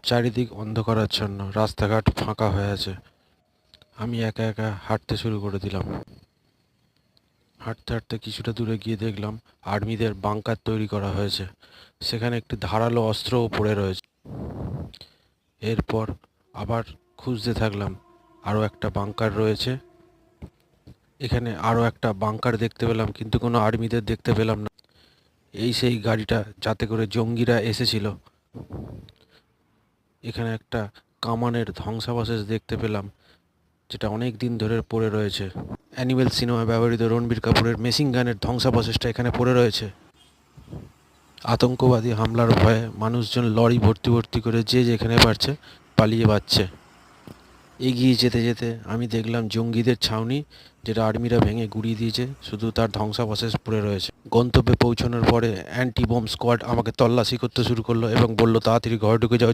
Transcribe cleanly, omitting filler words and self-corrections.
চারিদিক অন্ধকারাচ্ছন্ন, রাস্তাঘাট ফাঁকা হয়ে আছে। আমি একা একা হাঁটতে শুরু করে দিলাম। হাঁটতে হাঁটতে কিছুটা দূরে গিয়ে দেখলাম আর্মিদের বাংকার তৈরি করা হয়েছে। সেখানে একটি ধারালো অস্ত্রও পড়ে রয়েছে। এরপর আবার খুঁজতে থাকলাম, আরও একটা বাংকার রয়েছে। এখানে আরও একটা বাংকার দেখতে পেলাম, কিন্তু কোনো আর্মিদের দেখতে পেলাম না। এই সেই গাড়িটা যাতে করে জঙ্গিরা এসেছিল। এখানে একটা কামানের ধ্বংসাবশেষ দেখতে পেলাম, যেটা অনেক দিন ধরে পড়ে রয়েছে। অ্যানিমেল সিনেমায় ব্যবহৃত রণবীর কাপুরের মেশিন গানের ধ্বংসাবশেষটা এখানে পড়ে রয়েছে। আতঙ্কবাদী হামলার ভয়ে মানুষজন লরি ভর্তি ভর্তি করে যে যেখানে পারছে পালিয়ে বাঁচছে। এগিয়ে যেতে যেতে আমি দেখলাম জঙ্গিদের ছাউনি, যেটা আর্মিরা ভেঙে গুড়িয়ে দিয়েছে, শুধু তার ধ্বংসাবশেষ পড়ে রয়েছে। গন্তব্যে পৌঁছানোর পরে অ্যান্টি বম্ব স্কোয়াড আমাকে তল্লাশি করতে শুরু করলো এবং বলল, তাড়াতাড়ি ঘরে ঢুকে যাও।